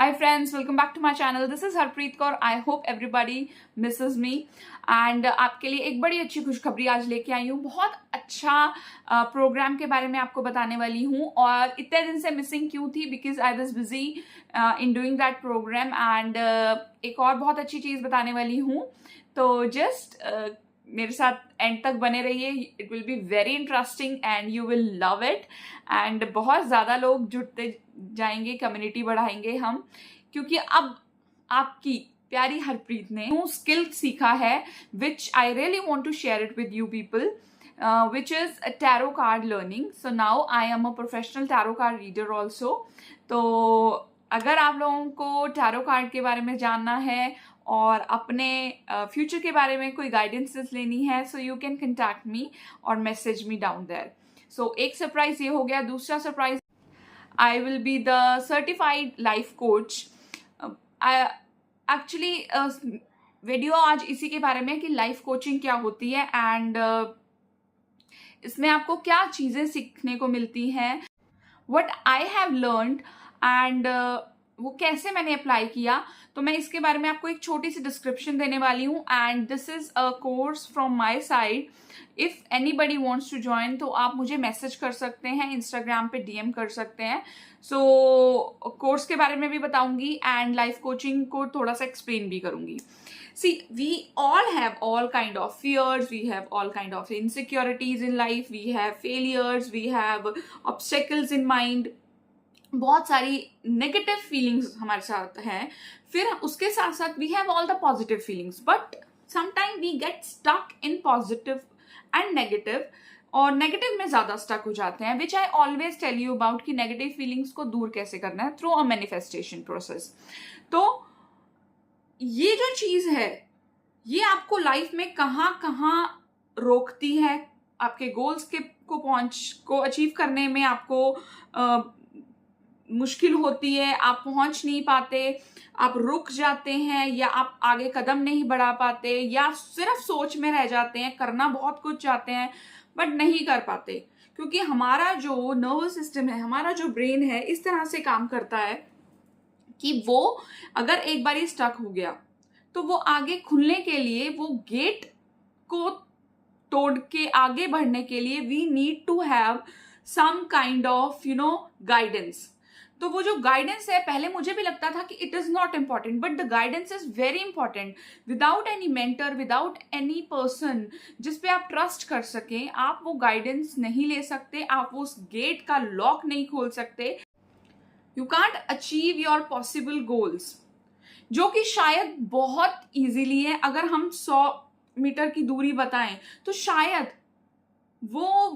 Hi friends, welcome back to my channel. This is Harpreet Kaur. I hope everybody misses me. And आपके लिए एक बड़ी अच्छी खुशखबरी आज लेके आई हूँ. बहुत अच्छा प्रोग्राम के बारे में आपको बताने वाली हूँ. और इतने दिन से मिसिंग क्यों थी? Because I was busy in doing that program. And एक और बहुत अच्छी चीज़ बताने वाली हूँ. तो जस्ट मेरे साथ एंड तक बने रहिए. It will be very interesting and you will love it. And बहुत ज़्यादा लोग जुड़ते जाएंगे, कम्युनिटी बढ़ाएंगे हम, क्योंकि अब आपकी प्यारी हरप्रीत ने न्यू स्किल सीखा है which I really want to share it with you people, which is a tarot card learning. So now I am a professional tarot card reader also. तो अगर आप लोगों को टैरो कार्ड के बारे में जानना है और अपने फ्यूचर के बारे में कोई गाइडेंसेस लेनी है, सो यू कैन कंटैक्ट मी और मैसेज मी डाउन देयर. सो एक सरप्राइज ये हो गया. दूसरा surprise, I will be the certified life coach. Actually video आज इसी के बारे में कि लाइफ कोचिंग क्या होती है एंड इसमें आपको क्या चीज़ें सीखने को मिलती हैं, what I have learned and वो कैसे मैंने अप्लाई किया. तो मैं इसके बारे में आपको एक छोटी सी डिस्क्रिप्शन देने वाली हूँ. And this is a course from my side. If anybody wants to join तो आप मुझे मैसेज कर सकते हैं, इंस्टाग्राम पे डीएम कर सकते हैं. सो कोर्स के बारे में भी बताऊंगी एंड लाइफ कोचिंग को थोड़ा सा एक्सप्लेन भी करूंगी. See, we all have all kind of fears, we have all kind of insecurities in life, we have failures, we have obstacles in mind. बहुत सारी नेगेटिव फीलिंग्स हमारे साथ हैं. फिर उसके साथ साथ we have all the positive feelings, but sometime we get stuck in positive and negative, और नेगेटिव में ज़्यादा स्टक हो जाते हैं. Which I always tell you about कि नेगेटिव फीलिंग्स को दूर कैसे करना है थ्रू अ मैनिफेस्टेशन प्रोसेस. तो ये जो चीज़ है ये आपको लाइफ में कहाँ कहाँ रोकती है, आपके गोल्स के को अचीव करने में आपको मुश्किल होती है, आप पहुंच नहीं पाते, आप रुक जाते हैं, या आप आगे कदम नहीं बढ़ा पाते, या सिर्फ सोच में रह जाते हैं. करना बहुत कुछ चाहते हैं बट नहीं कर पाते, क्योंकि हमारा जो नर्वस सिस्टम है, हमारा जो ब्रेन है, इस तरह से काम करता है कि वो अगर एक बार स्टक हो गया तो वो आगे खुलने के लिए, वो गेट को तोड़ के आगे बढ़ने के लिए we need to have some kind of guidance. तो वो जो गाइडेंस है, पहले मुझे भी लगता था कि it is not important, but the guidance is very important. Without any mentor, without any person जिस पे आप ट्रस्ट कर सकें, आप वो गाइडेंस नहीं ले सकते, आप उस गेट का लॉक नहीं खोल सकते. You can't achieve your possible goals, जो कि शायद बहुत इजीली है. अगर हम 100 मीटर की दूरी बताएं तो शायद वो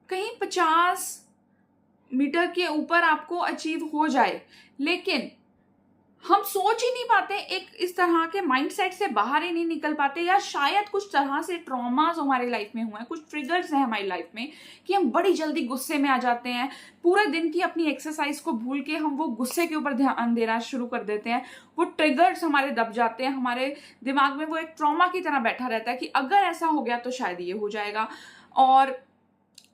कहीं 50 मीटर के ऊपर आपको अचीव हो जाए, लेकिन हम सोच ही नहीं पाते, एक इस तरह के माइंडसेट से बाहर ही नहीं निकल पाते, या शायद कुछ तरह से ट्रॉमास हमारे लाइफ में हुए हैं, कुछ ट्रिगर्स हैं हमारी लाइफ में कि हम बड़ी जल्दी गुस्से में आ जाते हैं. पूरे दिन की अपनी एक्सरसाइज को भूल के हम वो गुस्से के ऊपर ध्यान देना शुरू कर देते हैं. वो ट्रिगर्स हमारे दब जाते हैं, हमारे दिमाग में वो एक ट्रॉमा की तरह बैठा रहता है कि अगर ऐसा हो गया तो शायद ये हो जाएगा, और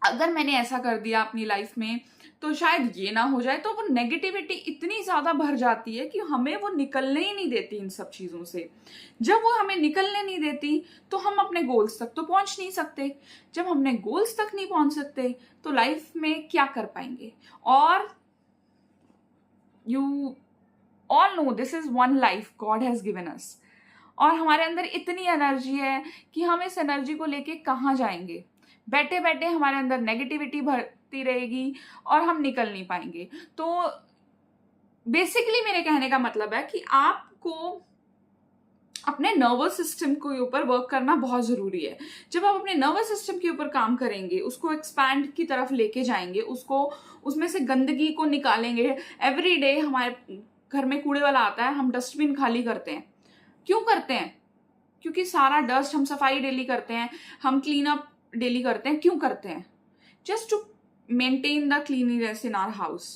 अगर मैंने ऐसा कर दिया अपनी लाइफ में तो शायद ये ना हो जाए. तो वो नेगेटिविटी इतनी ज़्यादा भर जाती है कि हमें वो निकलने ही नहीं देती इन सब चीज़ों से. जब वो हमें निकलने नहीं देती तो हम अपने गोल्स तक तो पहुंच नहीं सकते. जब हमने गोल्स तक नहीं पहुंच सकते तो लाइफ में क्या कर पाएंगे. और you all know this is one life God has given us, और हमारे अंदर इतनी एनर्जी है कि हम इस एनर्जी को लेके कहाँ जाएंगे. बैठे बैठे हमारे अंदर नेगेटिविटी भरती रहेगी और हम निकल नहीं पाएंगे. तो बेसिकली मेरे कहने का मतलब है कि आपको अपने नर्वस सिस्टम के ऊपर वर्क करना बहुत ज़रूरी है. जब आप अपने नर्वस सिस्टम के ऊपर काम करेंगे, उसको एक्सपैंड की तरफ लेके जाएंगे, उसको उसमें से गंदगी को निकालेंगे. एवरी डे हमारे घर में कूड़े वाला आता है, हम डस्टबिन खाली करते हैं. क्यों करते हैं? क्योंकि सारा डस्ट, हम सफाई डेली करते हैं, हम क्लीन अप डेली करते हैं. क्यों करते हैं? Just to maintain the cleanliness in our house.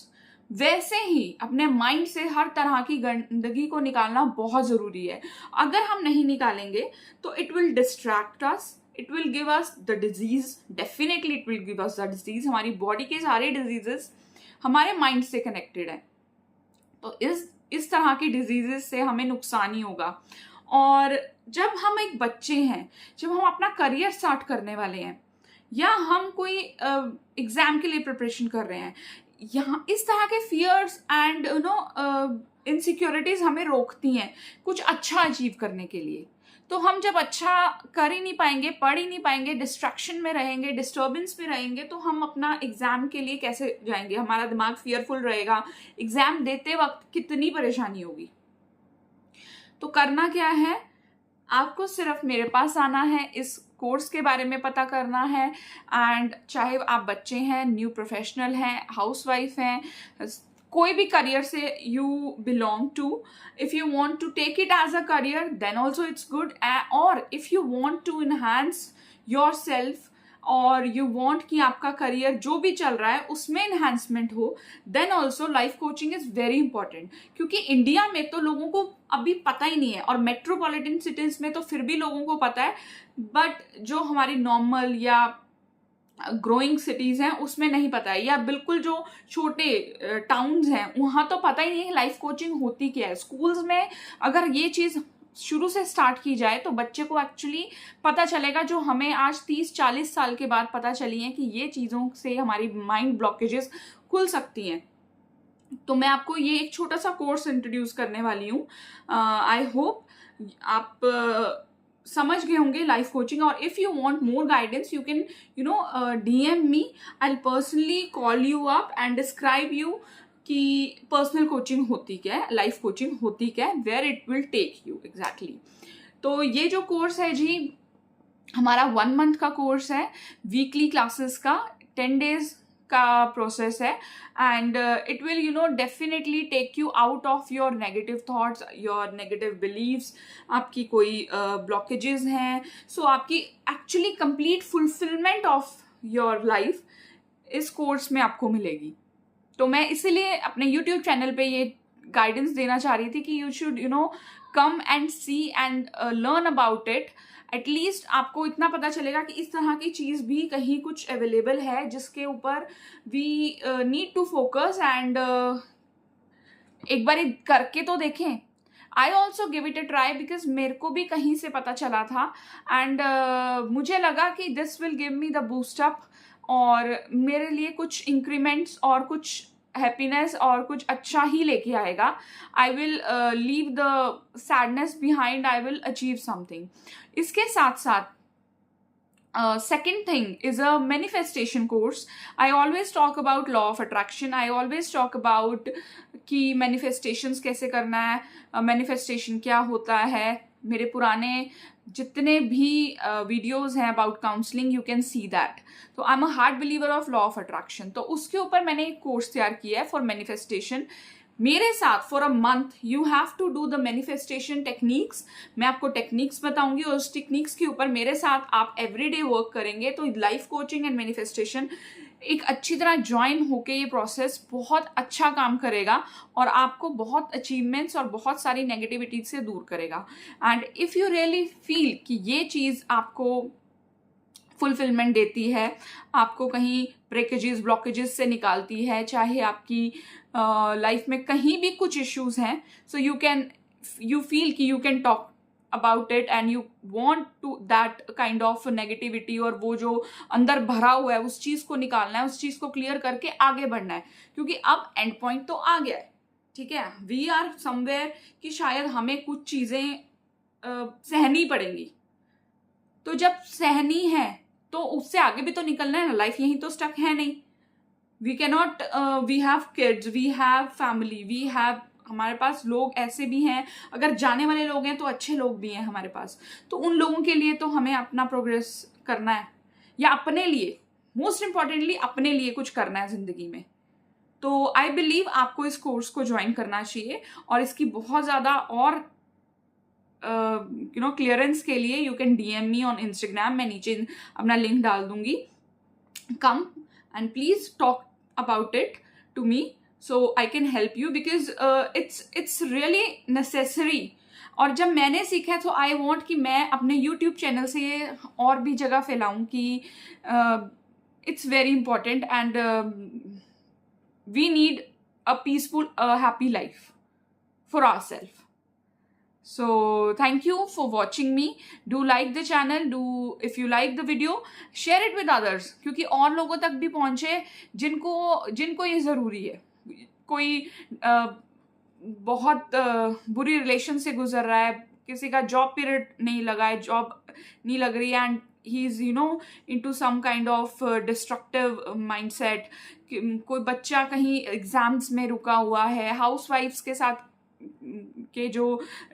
वैसे ही अपने माइंड से हर तरह की गंदगी को निकालना बहुत ज़रूरी है. अगर हम नहीं निकालेंगे तो it will distract us, it will give us the disease. Definitely it will give us the disease. हमारी बॉडी के सारे डिजीजेस हमारे माइंड से कनेक्टेड है. तो इस इस तरह की डिजीजेस से हमें नुकसान ही होगा। और जब हम एक बच्चे हैं, जब हम अपना करियर स्टार्ट करने वाले हैं या हम कोई एग्जाम के लिए प्रिपरेशन कर रहे हैं, यहाँ इस तरह के फियर्स एंड इनसिक्योरिटीज हमें रोकती हैं कुछ अच्छा अचीव करने के लिए। तो हम जब अच्छा कर ही नहीं पाएंगे, पढ़ ही नहीं पाएंगे, डिस्ट्रैक्शन में रहेंगे, डिस्टर्बेंस में रहेंगे, तो हम अपना एग्जाम के लिए कैसे जाएंगे? हमारा दिमाग फियरफुल रहेगा, एग्जाम देते वक्त कितनी परेशानी होगी। तो करना क्या है, आपको सिर्फ मेरे पास आना है, इस कोर्स के बारे में पता करना है। एंड चाहे आप बच्चे हैं, न्यू प्रोफेशनल हैं, हाउसवाइफ हैं, कोई भी करियर से you belong to, if you want to take it as a career then also it's good. और if you want to enhance your self और यू वांट कि आपका करियर जो भी चल रहा है उसमें इन्हांसमेंट हो, then also life coaching is very important. क्योंकि इंडिया में तो लोगों को अभी पता ही नहीं है, और मेट्रोपॉलिटन सिटीज में तो फिर भी लोगों को पता है, बट जो हमारी नॉर्मल या ग्रोइंग सिटीज हैं उसमें नहीं पता है, या बिल्कुल जो छोटे टाउन्स हैं वहाँ तो पता ही नहीं है लाइफ कोचिंग होती क्या है। स्कूल्स में अगर ये चीज़ शुरू से स्टार्ट की जाए तो बच्चे को एक्चुअली पता चलेगा, जो हमें आज 30-40 साल के बाद पता चली है कि ये चीज़ों से हमारी माइंड ब्लॉकेजेस खुल सकती हैं। तो मैं आपको ये एक छोटा सा कोर्स इंट्रोड्यूस करने वाली हूँ। आई होप आप समझ गए होंगे लाइफ कोचिंग। और if you want more guidance you can DM me, I personally call you up and describe you कि पर्सनल कोचिंग होती क्या है, लाइफ कोचिंग होती क्या है, where it will take you exactly. तो ये जो कोर्स है जी, हमारा 1 मंथ का कोर्स है, वीकली क्लासेस का, 10 days का प्रोसेस है। And it will definitely take you out of your negative thoughts, your negative beliefs, आपकी कोई ब्लॉकेजेस हैं, सो आपकी actually complete fulfilment of your life इस कोर्स में आपको मिलेगी। तो मैं इसीलिए अपने YouTube चैनल पे ये गाइडेंस देना चाह रही थी कि you should come and see and learn about it. At least आपको इतना पता चलेगा कि इस तरह की चीज़ भी कहीं कुछ अवेलेबल है जिसके ऊपर we need to focus and एक बार करके तो देखें। I also give it a try because मेरे को भी कहीं से पता चला था एंड मुझे लगा कि this will give me the boost up, और मेरे लिए कुछ इंक्रीमेंट्स और कुछ हैप्पीनेस और कुछ अच्छा ही लेके आएगा। I will leave the sadness behind, I will achieve something. इसके साथ साथ second thing is a manifestation course. I always talk about law of attraction. I always talk about कि manifestations कैसे करना है, manifestation क्या होता है। मेरे पुराने जितने भी वीडियोस हैं about counselling, you can see that. तो I am a hard believer of law of attraction. तो उसके ऊपर मैंने एक कोर्स तैयार किया है फॉर मैनिफेस्टेशन। मेरे साथ for a month you have to do the manifestation techniques. मैं आपको टेक्निक्स बताऊंगी और उस टेक्निक्स के ऊपर मेरे साथ आप एवरीडे वर्क करेंगे। तो लाइफ कोचिंग एंड मैनिफेस्टेशन एक अच्छी तरह ज्वाइन होके ये प्रोसेस बहुत अच्छा काम करेगा और आपको बहुत अचीवमेंट्स और बहुत सारी नेगेटिविटी से दूर करेगा। And if you really feel कि ये चीज़ आपको फुलफिलमेंट देती है, आपको कहीं ब्रेकेजेस ब्लॉकेजेस से निकालती है, चाहे आपकी लाइफ में कहीं भी कुछ इश्यूज हैं, सो यू फील कि you can talk about it and you want to that kind of negativity, और वो जो अंदर भरा हुआ है उस चीज़ को निकालना है, उस चीज़ को क्लियर करके आगे बढ़ना है। क्योंकि अब एंड पॉइंट तो आ गया है, ठीक है, वी आर समवेयर कि शायद हमें कुछ चीज़ें सहनी पड़ेंगी। तो जब सहनी है तो उससे आगे भी तो निकलना है ना, लाइफ यहीं तो स्टक है नहीं। We can not, we have kids, we have family, we have, हमारे पास लोग ऐसे भी हैं, अगर जाने वाले लोग हैं तो अच्छे लोग भी हैं हमारे पास। तो उन लोगों के लिए तो हमें अपना प्रोग्रेस करना है, या अपने लिए, मोस्ट इंपॉर्टेंटली अपने लिए कुछ करना है जिंदगी में। तो आई बिलीव आपको इस कोर्स को ज्वाइन करना चाहिए। और इसकी बहुत ज़्यादा और क्लियरेंस के लिए you can DM me on Instagram, मैं नीचे अपना लिंक डाल दूंगी। Come and please talk about it to me so I can help you because it's really necessary. और जब मैंने सीखा है तो आई वॉन्ट कि मैं अपने YouTube चैनल से ये और भी जगह फैलाऊं कि it's very important and we need a peaceful happy life for ourselves. So thank you for watching me. Do like the channel. If you like the video, share it with others, क्योंकि और लोगों तक भी पहुंचे जिनको ये ज़रूरी है. कोई बहुत बुरी रिलेशन से गुजर रहा है, किसी का जॉब पीरियड नहीं लगा है, जॉब नहीं लग रही है, and he is into some kind of destructive mindset. कोई बच्चा कहीं एग्जाम्स में रुका हुआ है, हाउसवाइफ्स के साथ के जो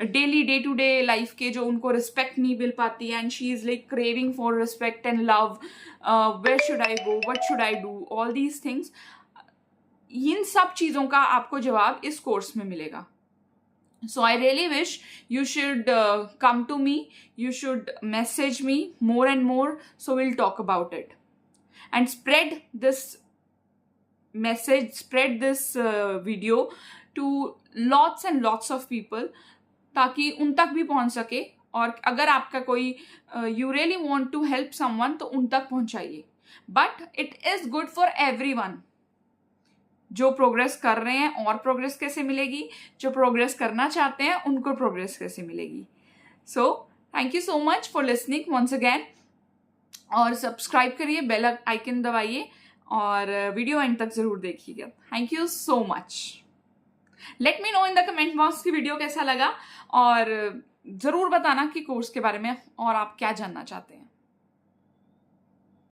daily day to day life के जो उनको रिस्पेक्ट नहीं मिल पाती है, and she is like craving for respect and love. Where should I go, what should I do, all these things. इन सब चीज़ों का आपको जवाब इस कोर्स में मिलेगा. So I really wish you should come to me. You should message me more and more. So we'll talk about it and spread this message, spread this video to lots and lots of people, ताकि उन तक भी पहुंच सके. और अगर आपका कोई you really want to help someone तो उन तक पहुंचाइए. But it is good for everyone. जो प्रोग्रेस कर रहे हैं और प्रोग्रेस कैसे मिलेगी, जो प्रोग्रेस करना चाहते हैं उनको प्रोग्रेस कैसे मिलेगी. So thank you so much for listening once again. और सब्सक्राइब करिए, बेल आइकन दबाइए और वीडियो एंड तक जरूर देखिएगा. Thank you so much. Let me know in the comment box की वीडियो कैसा लगा, और ज़रूर बताना कि कोर्स के बारे में और आप क्या जानना चाहते हैं.